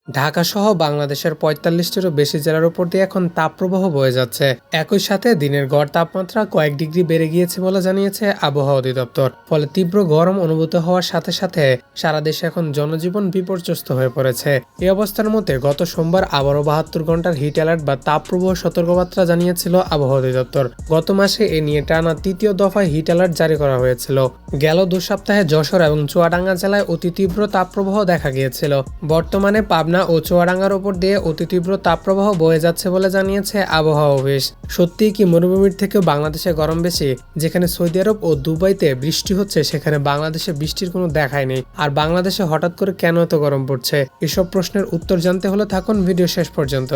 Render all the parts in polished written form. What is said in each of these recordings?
ঢাকা সহ বাংলাদেশের ৪৫টিরও বেশি জেলার উপর দিয়ে এখন তাপপ্রবাহ বয়ে যাচ্ছে। একই সাথে দিনের গড় তাপমাত্রা কয়েক ডিগ্রি বেড়ে গিয়েছে বলে জানিয়েছে আবহাওয়া অধিদপ্তর। ফলে তীব্র গরম অনুভূত হওয়ার সাথে সাথে সারা দেশে এখন জনজীবন বিপর্যস্ত হয়ে পড়েছে। এই অবস্থার মধ্যে গত সোমবার আবারও ৭২ ঘন্টার হিট অ্যালার্ট বা তাপপ্রবাহ সতর্কবার্তা জানিয়েছিল আবহাওয়া অধিদপ্তর। গত মাসে এ নিয়ে টানা তৃতীয় দফায় হিট অ্যালার্ট জারি করা হয়েছিল। গেল ২ সপ্তাহে যশোর এবং চুয়াডাঙ্গা জেলায় অতি তীব্র তাপপ্রবাহ দেখা গিয়েছিল। বর্তমানে পাবনা ও চুয়াডাঙ্গার উপর দিয়ে অতি তীব্র তাপপ্রবাহ বয়ে যাচ্ছে বলে জানিয়েছে আবহাওয়া অফিস। সত্যিই কি মরুভূমির থেকেও বাংলাদেশে গরম বেশি? যেখানে সৌদি আরব ও দুবাইতে বৃষ্টি হচ্ছে সেখানে বাংলাদেশে বৃষ্টির কোনো দেখাই নেই। আর বাংলাদেশে হঠাৎ করে কেন এত গরম পড়ছে? এসব প্রশ্নের উত্তর জানতে হলে থাকুন ভিডিও শেষ পর্যন্ত।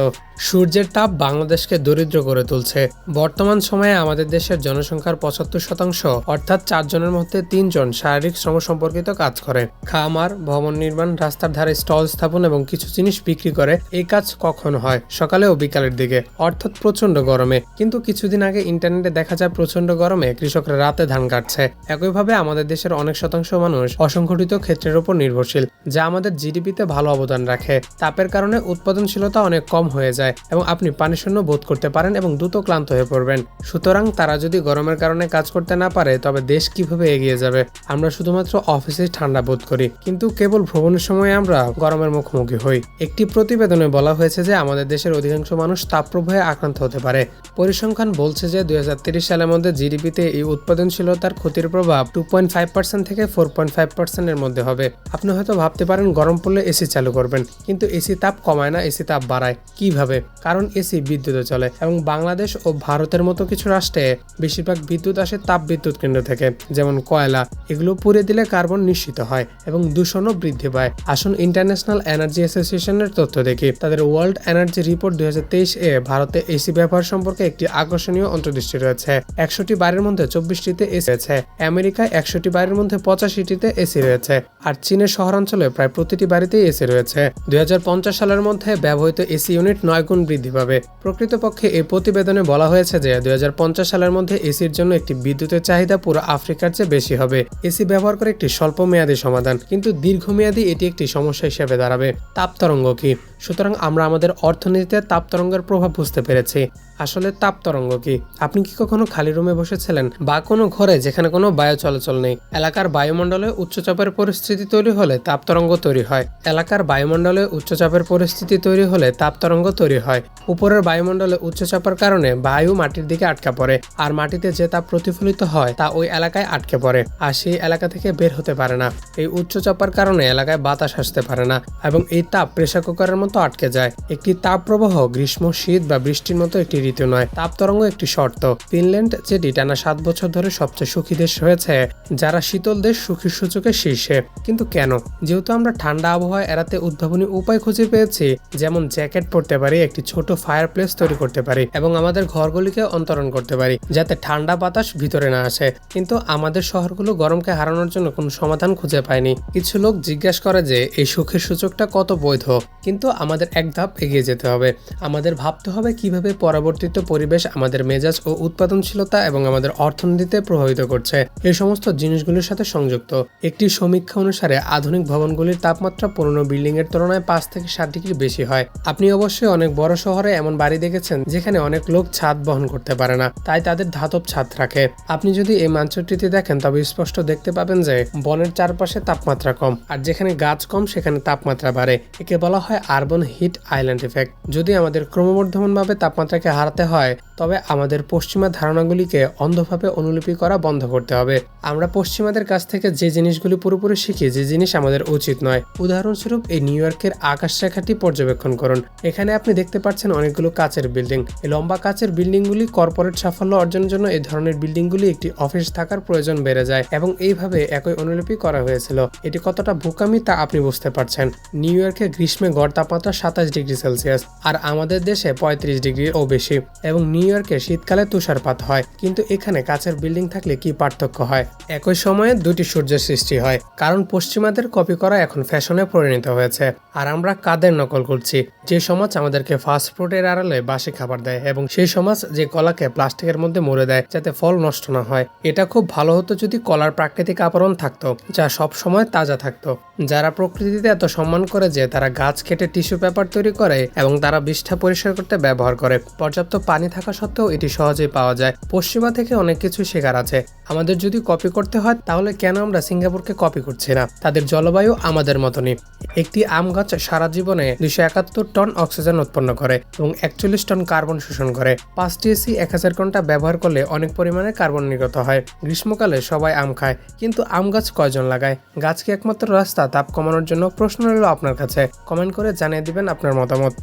সূর্যের তাপ বাংলাদেশকে দরিদ্র করে তুলছে। বর্তমান সময়ে আমাদের দেশের জনসংখ্যার ৭৫% অর্থাৎ 4 জনের মধ্যে 3 জন শারীরিক শ্রম সম্পর্কিত কাজ করে। খামার, ভবন নির্মাণ, রাস্তার ধারে স্টল স্থাপন এবং কিছু জিনিস বিক্রি করে। এই কাজ কখন হয়? সকালে ও বিকালের দিকে, অর্থাৎ প্রচন্ড গরমে। কিন্তু কিছুদিন আগে ইন্টারনেটে দেখা যায় প্রচন্ড গরমে কৃষকরা রাতে ধান কাটছে। একইভাবে আমাদের দেশের অনেক শতাংশ মানুষ অসংগঠিত ক্ষেত্রের উপর নির্ভরশীল, যা আমাদের জিডিপিতে ভালো অবদান রাখে। তাপের কারণে উৎপাদনশীলতা অনেক কম হয়ে যায় এবং আপনি পানিশূন্য বোধ করতে পারেন এবং দ্রুত ক্লান্ত হয়ে পড়বেন। সুতরাং তারা যদি গরমের কারণে কাজ করতে না পারে তবে দেশ কিভাবে এগিয়ে যাবে? আমরা শুধুমাত্র অফিসে ঠান্ডা বোধ করি, কিন্তু কেবল ভ্রমণের সময় আমরা গরমের মুখোমুখি হই। একটি প্রতিবেদনে বলা হয়েছে যে আমাদের দেশের অধিকাংশ মানুষ তাপপ্রবাহে আক্রান্ত হতে পারে। পরিসংখ্যান বলছে যে ২০৩০ সালের মধ্যে জিডিপিতে এই উৎপাদনশীলতার ক্ষতির প্রভাব 2.5% থেকে 4.5% এর মধ্যে হবে। আপনি হয়তো ভাবতে পারেন গরম পড়লে এসি চালু করবেন, কিন্তু এসি তাপ কমায় না, এসি তাপ বাড়ায়। কিভাবে? কারণ এসি বিদ্যুতে চলে এবং বাংলাদেশ ও ভারতের মতো কিছু রাষ্ট্রে বেশিরভাগ বিদ্যুৎ আসে তাপ বিদ্যুৎ কেন্দ্র থেকে, যেমন কয়লা। এগুলো পুড়ে দিলে কার্বন নিঃসৃত হয় এবং দূষণও বৃদ্ধি পায়। আসুন ইন্টারন্যাশনাল এনার্জি অ্যাসোসিয়েশনের তথ্য দেখি। তাদের ওয়ার্ল্ড এনার্জি রিপোর্ট ২০২৩ এ ভারতে এসি ব্যবহার সম্পর্কে একটি আকর্ষণীয় অন্তর্দৃষ্টি রয়েছে। ১০০টি বাড়ির মধ্যে ২৪টিতে এসি রয়েছে। আমেরিকায় ১০০টি বাড়ির মধ্যে ৮৫টিতে এসি রয়েছে। আর চীনের শহরাঞ্চলে প্রায় প্রতিটি বাড়িতেই এসি রয়েছে। ২০৫০ সালের মধ্যে ব্যবহৃত এসি ইউনিট ৯ গুণ বৃদ্ধি পাবে। প্রকৃতপক্ষে এই প্রতিবেদনে বলা হয়েছে যে ২০৫০ সালের মধ্যে এসির জন্য একটি বিদ্যুতের চাহিদা পুরো আফ্রিকার চেয়ে বেশি হবে। এসি ব্যবহার করে একটি স্বল্প মেয়াদী সমাধান, কিন্তু দীর্ঘমেয়াদী এটি একটি সমস্যা হিসেবে দাঁড়াবে। তাপতরঙ্গ কি? সুতরাং আমরা আমাদের অর্থনীতিতে তাপতরঙ্গের প্রভাব বুঝতে পেরেছি। আসলে তাপতরঙ্গ কি? আপনি কি কখনো খালি রুমে বসেছিলেন বা কোনো ঘরে যেখানে কোনো বায়ু চলাচল নেই? এলাকার বায়ুমণ্ডলে উচ্চচাপের পরিস্থিতি তৈরি হলে তাপতরঙ্গ তৈরি হয়। এলাকার বায়ুমণ্ডলে উচ্চচাপের পরিস্থিতি তৈরি হলে তাপতরঙ্গ তৈরি হয়। উপরের বায়ুমণ্ডলে উচ্চচাপের কারণে বায়ু মাটির দিকে আটকা পড়ে, আর মাটিতে যে তাপ প্রতিফলিত হয় তা ওই এলাকায় আটকে পড়ে, আর সেই এলাকা থেকে বের হতে পারে না। এই উচ্চচাপের কারণে এলাকায় বাতাস আসতে পারে না এবং এই তাপ প্রেসার কুকারের মতো আটকে যায়। একটি তাপ প্রবাহ গ্রীষ্ম, শীত বা বৃষ্টির মতো একটি ঋতু নয়। তাপতরঙ্গ একটি শর্ত। ফিনল্যান্ড, যেটি টানা ৭ বছর ধরে সবচেয়ে সুখী দেশ হয়েছে, যারা শীতল দেশ সুখীর সূচকে শীর্ষে। কিন্তু কেন? যেহেতু আমরা ঠান্ডা আবহাওয়া এড়াতে উদ্ভাবনী উপায় খুঁজে পেয়েছি, যেমন জ্যাকেট পরতে পারি, একটি ছোট ফায়ার প্লেস তৈরি করতে পারি এবং আমাদের ঘরগুলিকে অন্তরণ করতে পারি যাতে ঠান্ডা বাতাস ভিতরে না আসে। কিন্তু আমাদের শহরগুলো গরমকে হারানোর জন্য কোনো সমাধান খুঁজে পায়নি। কিছু লোক জিজ্ঞাসা করে যে এই সুখের সূচকটা কত বৈধ, কিন্তু আমাদের এক ধাপ এগিয়ে যেতে হবে। আমাদের ভাবতে হবে কিভাবে পরবর্তীত পরিবেশ আমাদের মেজাজ ও উৎপাদনশীলতা এবং আমাদের অর্থনীতিতে প্রভাবিত করছে। এই সমস্ত জিনিসগুলির সাথে সংযুক্ত। একটি সমীক্ষা অনুসারে আধুনিক ভবনগুলির তাপমাত্রা পুরনো বিল্ডিং এর তুলনায় ৫ থেকে ৭ ডিগ্রি বেশি হয়। আপনি অবশ্যই অনেক বড় শহরে এমন বাড়ি দেখেছেন যেখানে অনেক লোক ছাদ বহন করতে পারে না, তাই তাদের ধাতব ছাদ রাখে। আপনি যদি এই মানচিত্রটি দেখেন তবে স্পষ্ট দেখতে পাবেন যে বনের চারপাশে তাপমাত্রা কম, আর যেখানে গাছ কম সেখানে তাপমাত্রা বাড়ে। একে বলা হয় আরবান হিট আইল্যান্ড ইফেক্ট। যদি আমাদের ক্রমবর্ধমানভাবে তাপমাত্রাকে হারাতে হয় তবে আমাদের পশ্চিমা ধারণাগুলিকে অন্ধভাবে অনুলিপি করা বন্ধ করতে হবে। আমরা পশ্চিমাদের কাছ থেকে যে জিনিসগুলি পুরোপুরি শিখি, যে জিনিস আমাদের উচিত নয়। উদাহরণস্বরূপ এই নিউ ইয়র্কের আকাশরেখাটি পর্যবেক্ষণ করুন। এখানে আপনি দেখতে পাচ্ছেন অনেকগুলো কাচের বিল্ডিং। এই লম্বা কাচের বিল্ডিংগুলি কর্পোরেট সাফল্য অর্জনের জন্য এই ধরনের বিল্ডিংগুলি একটি অফিস থাকার প্রয়োজন বেড়ে যায় এবং এইভাবে একই অনুলিপি করা হয়েছিল। এটি কতটা বোকামি তা আপনি বুঝতে পারছেন। নিউ ইয়র্কে গ্রীষ্মে গড় তাপমাত্রা ২৭ ডিগ্রি সেলসিয়াস, আর আমাদের দেশে ৩৫ ডিগ্রির ও বেশি। এবং নিউ ইয়র্কে শীতকালে তুষারপাত হয়, কিন্তু এখানে কাচের বিল্ডিং থাকলে কি পার্থক্য হয়? একই সময়ে দুটি সূর্যের সৃষ্টি হয়, কারণ পশ্চিমাদের কপি করা এখন ফ্যাশনে পরিণত হয়েছে। আর আমরা কাদের নকল করছি? যে সমাজ আমাদেরকে ফাস্ট ফুডের আড়ালে বাসি খাবার দেয় এবং সেই সমাজ যে কলাকে প্লাস্টিকের মধ্যে মুড়ে দেয় যাতে ফল নষ্ট না হয়। এটা খুব ভালো হতো যদি কলার প্রাকৃতিক আবরণ থাকতো, যা সব সময় তাজা থাকতো। যারা প্রকৃতিতে এত সম্মান করে যে তারা গাছকে কেটে টিস্যু পেপার তৈরি করে এবং তারা বিষ্ঠা পরিষ্কার করতে ব্যবহার করে। পর্যাপ্ত পানি থাকা সত্ত্বেও এটি সহজেই পাওয়া যায়। পশ্চিমা থেকে অনেক কিছু শেখার আছে। আমাদের যদি কপি করতে হয় তাহলে কেন আমরা সিঙ্গাপুরকে কপি করছি না? তাদের জলবায়ু আমাদের মতনই। একটি আম গাছ সারা জীবনে 271 টন অক্সিজেন উৎপন্ন করে এবং 41 টন কার্বন শোষণ করে। 5টি এসি 1000 ঘন্টা ব্যবহার করলে অনেক পরিমাণে কার্বন নির্গত হয়। গ্রীষ্মকালে সবাই আম খায়, কিন্তু আম গাছ কয়জন লাগায়? গাছ কি একমাত্র রাস্তা তাপ কমানোর জন্য? প্রশ্ন রইল আপনার কাছে। কমেন্ট করে জানিয়ে দিবেন আপনার মতামত।